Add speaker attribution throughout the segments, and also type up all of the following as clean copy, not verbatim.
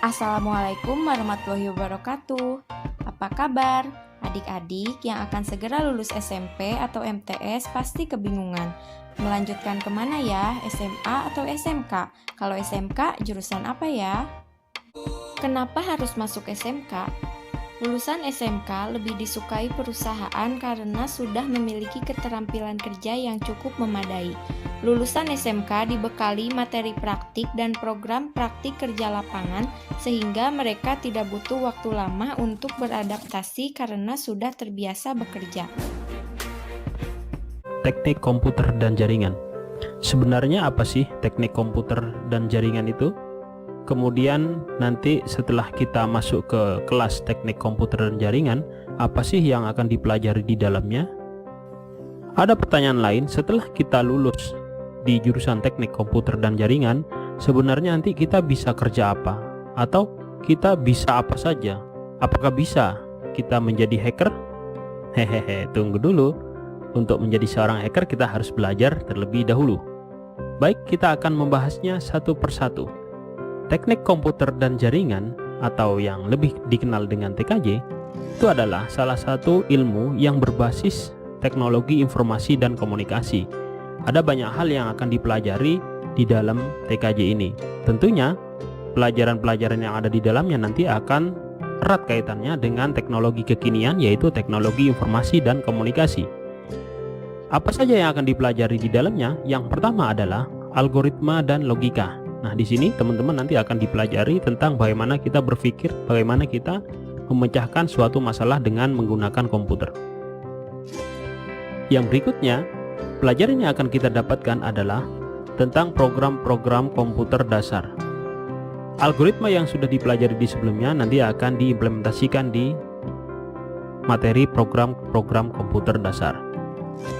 Speaker 1: Assalamualaikum warahmatullahi wabarakatuh. Apa kabar? Adik-adik yang akan segera lulus SMP atau MTS pasti kebingungan. Melanjutkan kemana ya? SMA atau SMK? Kalau SMK, jurusan apa ya? Kenapa harus masuk SMK? Lulusan SMK lebih disukai perusahaan karena sudah memiliki keterampilan kerja yang cukup memadai. Lulusan SMK dibekali materi praktik dan program praktik kerja lapangan sehingga mereka tidak butuh waktu lama untuk beradaptasi karena sudah terbiasa bekerja.
Speaker 2: Teknik komputer dan jaringan. Sebenarnya apa sih teknik komputer dan jaringan itu? Kemudian nanti setelah kita masuk ke kelas teknik komputer dan jaringan, apa sih yang akan dipelajari di dalamnya? Ada pertanyaan lain, setelah kita lulus di jurusan teknik komputer dan jaringan, sebenarnya nanti kita bisa kerja apa? Atau kita bisa apa saja? Apakah bisa kita menjadi hacker? Hehehe, tunggu dulu. Untuk menjadi seorang hacker kita harus belajar terlebih dahulu. Baik, kita akan membahasnya satu persatu. Teknik komputer dan jaringan atau yang lebih dikenal dengan TKJ itu adalah salah satu ilmu yang berbasis teknologi informasi dan komunikasi. Ada banyak hal yang akan dipelajari di dalam TKJ ini. Tentunya pelajaran-pelajaran yang ada di dalamnya nanti akan erat kaitannya dengan teknologi kekinian, yaitu teknologi informasi dan komunikasi. Apa saja yang akan dipelajari di dalamnya? Yang pertama adalah algoritma dan logika. Nah, di sini teman-teman nanti akan dipelajari tentang bagaimana kita berpikir, bagaimana kita memecahkan suatu masalah dengan menggunakan komputer. Yang berikutnya, pelajaran yang akan kita dapatkan adalah tentang program-program komputer dasar. Algoritma yang sudah dipelajari di sebelumnya nanti akan diimplementasikan di materi program-program komputer dasar.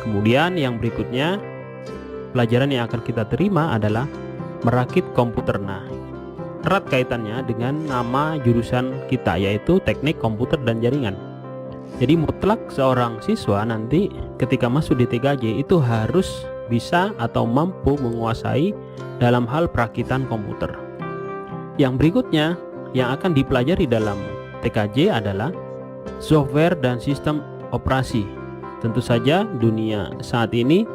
Speaker 2: Kemudian yang berikutnya, pelajaran yang akan kita terima adalah merakit komputer. Nah, erat kaitannya dengan nama jurusan kita, yaitu teknik komputer dan jaringan. Jadi mutlak seorang siswa nanti ketika masuk di TKJ itu harus bisa atau mampu menguasai dalam hal perakitan komputer. Yang berikutnya yang akan dipelajari dalam TKJ adalah software dan sistem operasi. Tentu saja dunia saat ini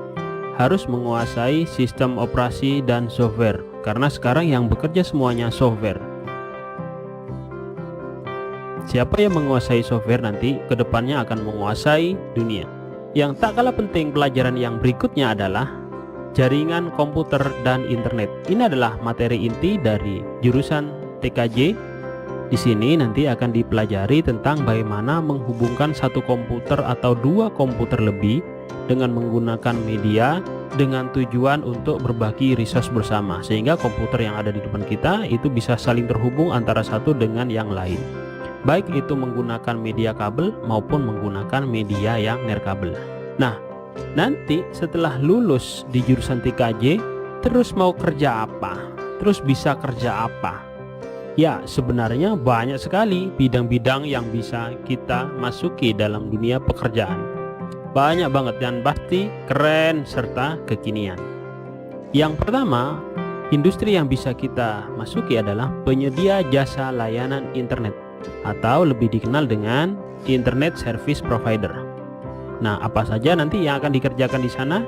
Speaker 2: harus menguasai sistem operasi dan software, karena sekarang yang bekerja semuanya software. Siapa yang menguasai software nanti kedepannya akan menguasai dunia. Yang tak kalah penting pelajaran yang berikutnya adalah jaringan komputer dan internet. Ini adalah materi inti dari jurusan TKJ. Di sini nanti akan dipelajari tentang bagaimana menghubungkan satu komputer atau dua komputer lebih dengan menggunakan media dengan tujuan untuk berbagi resource bersama, sehingga komputer yang ada di depan kita itu bisa saling terhubung antara satu dengan yang lain, baik itu menggunakan media kabel maupun menggunakan media yang nirkabel. Nah, nanti setelah lulus di jurusan TKJ, terus mau kerja apa? Terus bisa kerja apa? Ya, sebenarnya banyak sekali bidang-bidang yang bisa kita masuki dalam dunia pekerjaan. Banyak banget dan pasti keren serta kekinian. Yang pertama, industri yang bisa kita masuki adalah penyedia jasa layanan internet atau lebih dikenal dengan internet service provider. Nah, apa saja nanti yang akan dikerjakan di sana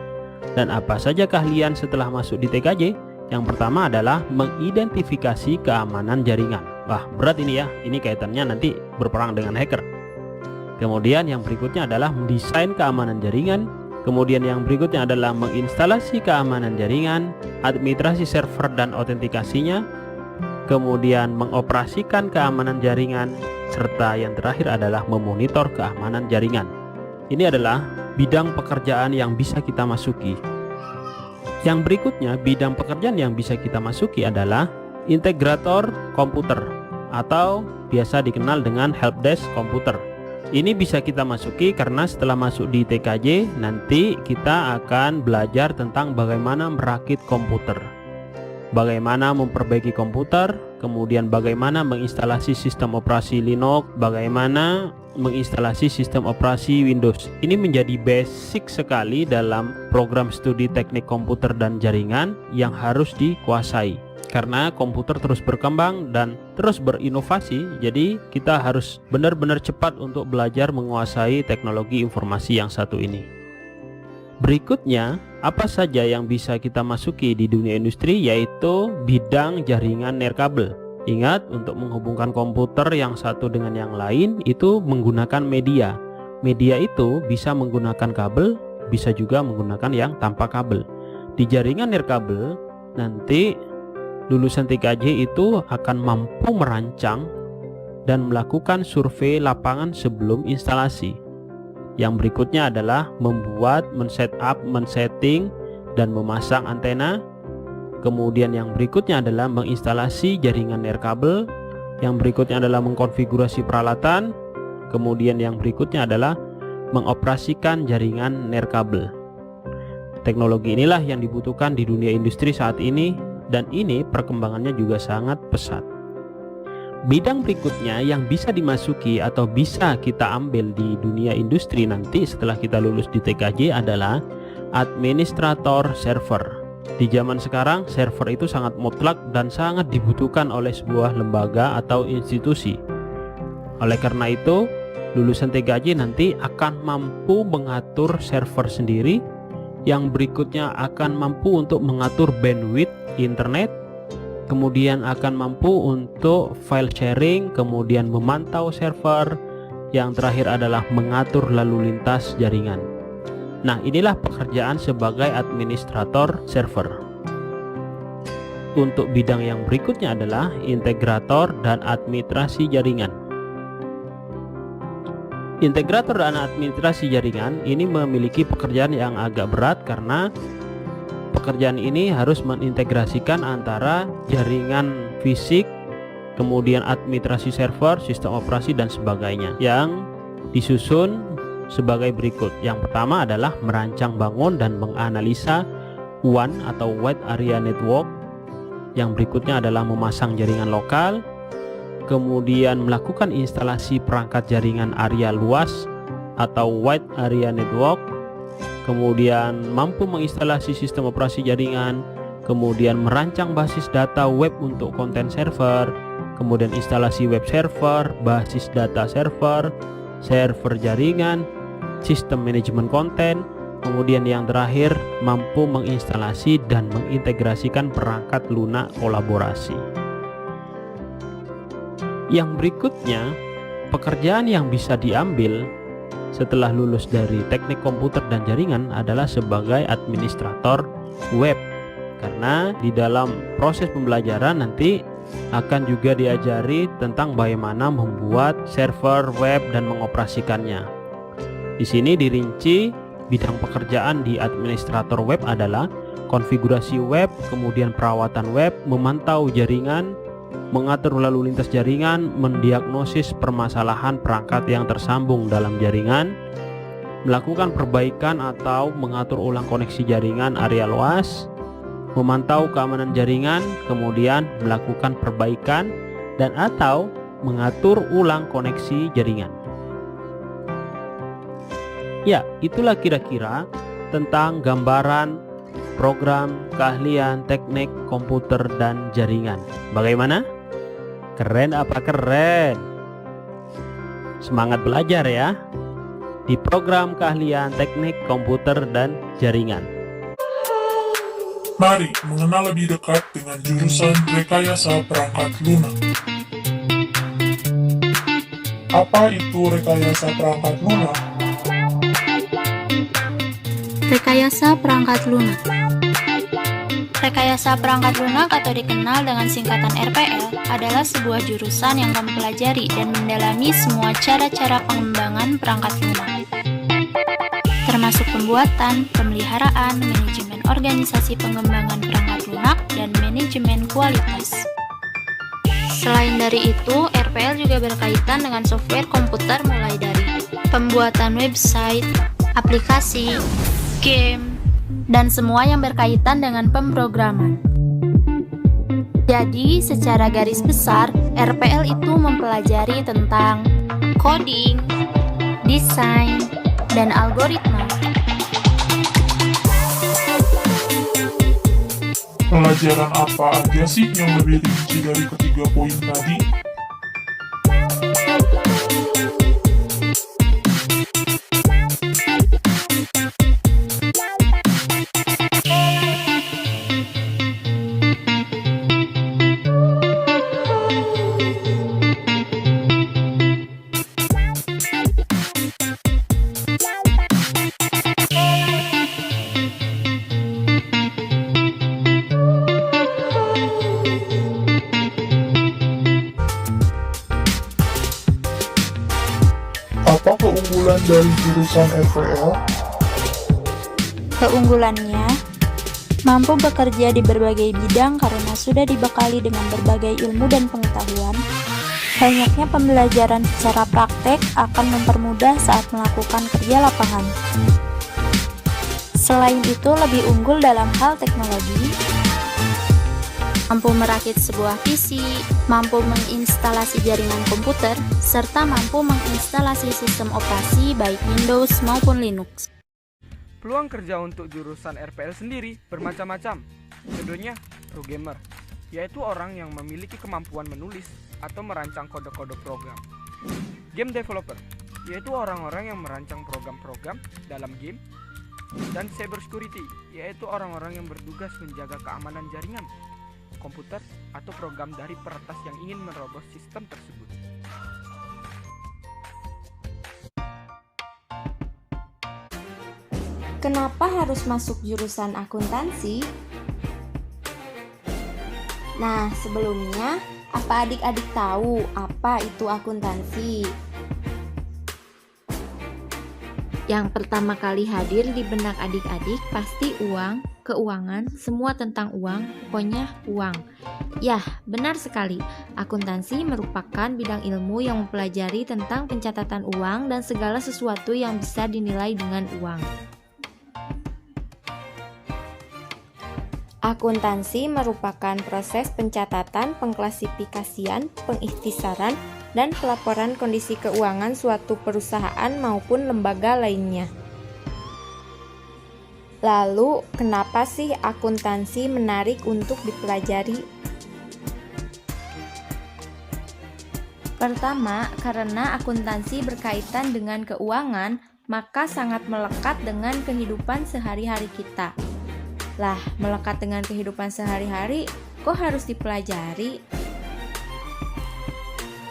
Speaker 2: dan apa saja keahlian setelah masuk di TKJ? Yang pertama adalah mengidentifikasi keamanan jaringan. Wah, berat ini ya. Ini kaitannya nanti berperang dengan hacker. Kemudian yang berikutnya adalah mendesain keamanan jaringan. Kemudian yang berikutnya adalah menginstalasi keamanan jaringan, administrasi server dan autentikasinya. Kemudian mengoperasikan keamanan jaringan, serta yang terakhir adalah memonitor keamanan jaringan. Ini adalah bidang pekerjaan yang bisa kita masuki. Yang berikutnya, bidang pekerjaan yang bisa kita masuki adalah integrator komputer atau biasa dikenal dengan helpdesk komputer. Ini bisa kita masuki karena setelah masuk di TKJ nanti kita akan belajar tentang bagaimana merakit komputer, bagaimana memperbaiki komputer, kemudian bagaimana menginstalasi sistem operasi Linux, bagaimana menginstalasi sistem operasi Windows. Ini menjadi basic sekali dalam program studi teknik komputer dan jaringan yang harus dikuasai. Karena komputer terus berkembang dan terus berinovasi, jadi kita harus benar-benar cepat untuk belajar menguasai teknologi informasi yang satu ini. Berikutnya, apa saja yang bisa kita masuki di dunia industri, yaitu bidang jaringan nirkabel. Ingat, untuk menghubungkan komputer yang satu dengan yang lain itu menggunakan media. Media itu bisa menggunakan kabel, bisa juga menggunakan yang tanpa kabel. Di jaringan nirkabel, nanti lulusan TKJ itu akan mampu merancang dan melakukan survei lapangan sebelum instalasi. Yang berikutnya adalah membuat, men-setting, dan memasang antena. Kemudian yang berikutnya adalah menginstalasi jaringan nirkabel. Yang berikutnya adalah mengkonfigurasi peralatan. Kemudian yang berikutnya adalah mengoperasikan jaringan nirkabel. Teknologi inilah yang dibutuhkan di dunia industri saat ini, dan ini perkembangannya juga sangat pesat. Bidang berikutnya yang bisa dimasuki atau bisa kita ambil di dunia industri nanti setelah kita lulus di TKJ adalah administrator server. Di zaman sekarang, server itu sangat mutlak dan sangat dibutuhkan oleh sebuah lembaga atau institusi. Oleh karena itu, lulusan TKJ nanti akan mampu mengatur server sendiri, yang berikutnya akan mampu untuk mengatur bandwidth internet, kemudian akan mampu untuk file sharing, kemudian memantau server, yang terakhir adalah mengatur lalu lintas jaringan. Nah, inilah pekerjaan sebagai administrator server. Untuk bidang yang berikutnya adalah integrator dan administrasi jaringan. Integrator dan administrasi jaringan ini memiliki pekerjaan yang agak berat karena pekerjaan ini harus mengintegrasikan antara jaringan fisik, kemudian administrasi server, sistem operasi, dan sebagainya, yang disusun sebagai berikut. Yang pertama adalah merancang, bangun, dan menganalisa WAN atau Wide Area Network. Yang berikutnya adalah memasang jaringan lokal, kemudian melakukan instalasi perangkat jaringan area luas atau Wide Area Network, kemudian mampu menginstalasi sistem operasi jaringan, kemudian merancang basis data web untuk konten server, kemudian instalasi web server, basis data server, server jaringan, sistem manajemen konten, kemudian yang terakhir mampu menginstalasi dan mengintegrasikan perangkat lunak kolaborasi. Yang berikutnya, pekerjaan yang bisa diambil setelah lulus dari teknik komputer dan jaringan adalah sebagai administrator web, karena di dalam proses pembelajaran nanti akan juga diajari tentang bagaimana membuat server web dan mengoperasikannya. Di sini dirinci bidang pekerjaan di administrator web adalah konfigurasi web, kemudian perawatan web, memantau jaringan, mengatur lalu lintas jaringan, mendiagnosis permasalahan perangkat yang tersambung dalam jaringan, melakukan perbaikan atau mengatur ulang koneksi jaringan area luas, memantau keamanan jaringan, kemudian melakukan perbaikan dan atau mengatur ulang koneksi jaringan. Ya, itulah kira-kira tentang gambaran program keahlian teknik komputer dan jaringan. Bagaimana? Keren apa keren? Semangat belajar ya di program keahlian teknik komputer dan jaringan.
Speaker 3: Mari mengenal lebih dekat dengan jurusan rekayasa perangkat lunak. Apa itu rekayasa perangkat lunak?
Speaker 4: Rekayasa perangkat lunak. Rekayasa perangkat lunak atau dikenal dengan singkatan RPL adalah sebuah jurusan yang mempelajari dan mendalami semua cara-cara pengembangan perangkat lunak, termasuk pembuatan, pemeliharaan, manajemen organisasi pengembangan perangkat lunak, dan manajemen kualitas. Selain dari itu, RPL juga berkaitan dengan software komputer mulai dari pembuatan website, aplikasi, game, dan semua yang berkaitan dengan pemrograman. Jadi, secara garis besar, RPL itu mempelajari tentang coding, desain, dan algoritma.
Speaker 3: Pelajaran apa aja sih yang lebih rinci dari ketiga poin tadi? Apa keunggulan dari jurusan RPL?
Speaker 4: Keunggulannya, mampu bekerja di berbagai bidang karena sudah dibekali dengan berbagai ilmu dan pengetahuan. Banyaknya pembelajaran secara praktek akan mempermudah saat melakukan kerja lapangan. Selain itu, lebih unggul dalam hal teknologi, mampu merakit sebuah PC, mampu menginstalasi jaringan komputer, serta mampu menginstalasi sistem operasi baik Windows maupun Linux.
Speaker 5: Peluang kerja untuk jurusan RPL sendiri bermacam-macam. Contohnya, programmer, yaitu orang yang memiliki kemampuan menulis atau merancang kode-kode program. Game developer, yaitu orang-orang yang merancang program-program dalam game. Dan cybersecurity, yaitu orang-orang yang bertugas menjaga keamanan jaringan, komputer, atau program dari peretas yang ingin menerobos sistem tersebut.
Speaker 1: Kenapa harus masuk jurusan akuntansi? Nah, sebelumnya, apa adik-adik tahu apa itu akuntansi? Yang pertama kali hadir di benak adik-adik pasti uang, keuangan, semua tentang uang, pokoknya uang. Yah, benar sekali. Akuntansi merupakan bidang ilmu yang mempelajari tentang pencatatan uang dan segala sesuatu yang bisa dinilai dengan uang. Akuntansi merupakan proses pencatatan, pengklasifikasian, pengikhtisaran, dan pelaporan kondisi keuangan suatu perusahaan maupun lembaga lainnya. Lalu, kenapa sih akuntansi menarik untuk dipelajari? Pertama, karena akuntansi berkaitan dengan keuangan, maka sangat melekat dengan kehidupan sehari-hari kita. Lah, melekat dengan kehidupan sehari-hari, kok harus dipelajari?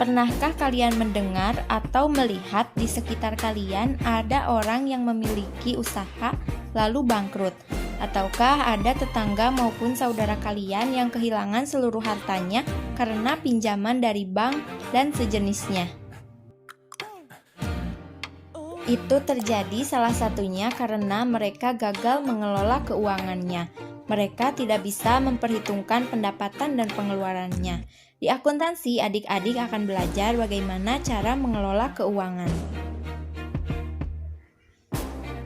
Speaker 1: Pernahkah kalian mendengar atau melihat di sekitar kalian ada orang yang memiliki usaha lalu bangkrut? Ataukah ada tetangga maupun saudara kalian yang kehilangan seluruh hartanya karena pinjaman dari bank dan sejenisnya? Itu terjadi salah satunya karena mereka gagal mengelola keuangannya. Mereka tidak bisa memperhitungkan pendapatan dan pengeluarannya. Di akuntansi, adik-adik akan belajar bagaimana cara mengelola keuangan.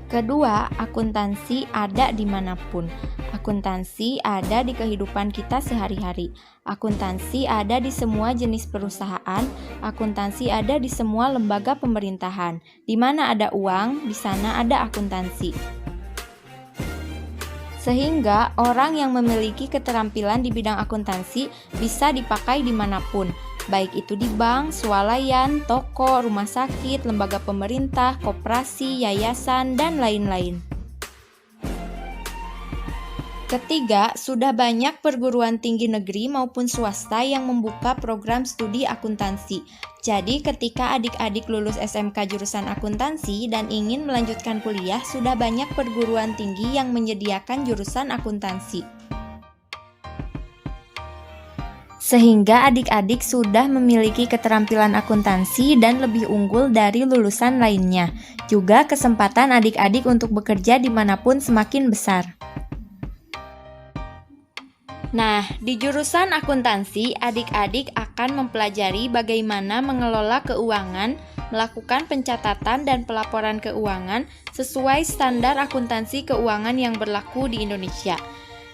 Speaker 1: Kedua, akuntansi ada dimanapun. Akuntansi ada di kehidupan kita sehari-hari. Akuntansi ada di semua jenis perusahaan. Akuntansi ada di semua lembaga pemerintahan. Di mana ada uang, di sana ada akuntansi. Sehingga orang yang memiliki keterampilan di bidang akuntansi bisa dipakai dimanapun, baik itu di bank, swalayan, toko, rumah sakit, lembaga pemerintah, koperasi, yayasan, dan lain-lain. Ketiga, sudah banyak perguruan tinggi negeri maupun swasta yang membuka program studi akuntansi. Jadi, ketika adik-adik lulus SMK jurusan akuntansi dan ingin melanjutkan kuliah, sudah banyak perguruan tinggi yang menyediakan jurusan akuntansi. Sehingga adik-adik sudah memiliki keterampilan akuntansi dan lebih unggul dari lulusan lainnya. Juga kesempatan adik-adik untuk bekerja dimanapun semakin besar. Nah, di jurusan akuntansi, adik-adik akan mempelajari bagaimana mengelola keuangan, melakukan pencatatan dan pelaporan keuangan sesuai standar akuntansi keuangan yang berlaku di Indonesia.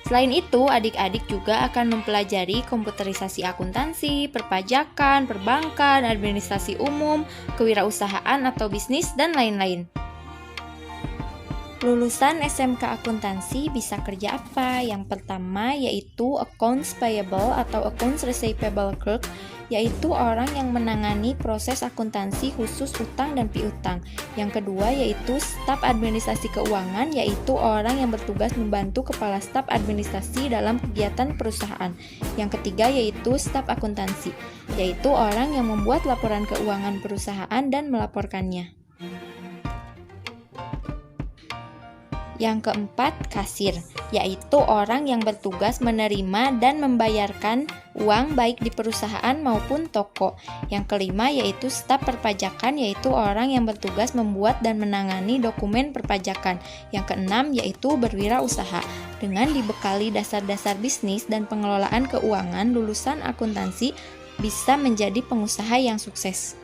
Speaker 1: Selain itu, adik-adik juga akan mempelajari komputerisasi akuntansi, perpajakan, perbankan, administrasi umum, kewirausahaan atau bisnis, dan lain-lain. Lulusan SMK akuntansi bisa kerja apa? Yang pertama yaitu accounts payable atau accounts receivable clerk, yaitu orang yang menangani proses akuntansi khusus utang dan piutang. Yang kedua yaitu staf administrasi keuangan, yaitu orang yang bertugas membantu kepala staf administrasi dalam kegiatan perusahaan. Yang ketiga yaitu staf akuntansi, yaitu orang yang membuat laporan keuangan perusahaan dan melaporkannya. Yang keempat, kasir, yaitu orang yang bertugas menerima dan membayarkan uang baik di perusahaan maupun toko. Yang kelima yaitu staf perpajakan, yaitu orang yang bertugas membuat dan menangani dokumen perpajakan. Yang keenam yaitu berwirausaha. Dengan dibekali dasar-dasar bisnis dan pengelolaan keuangan, lulusan akuntansi bisa menjadi pengusaha yang sukses.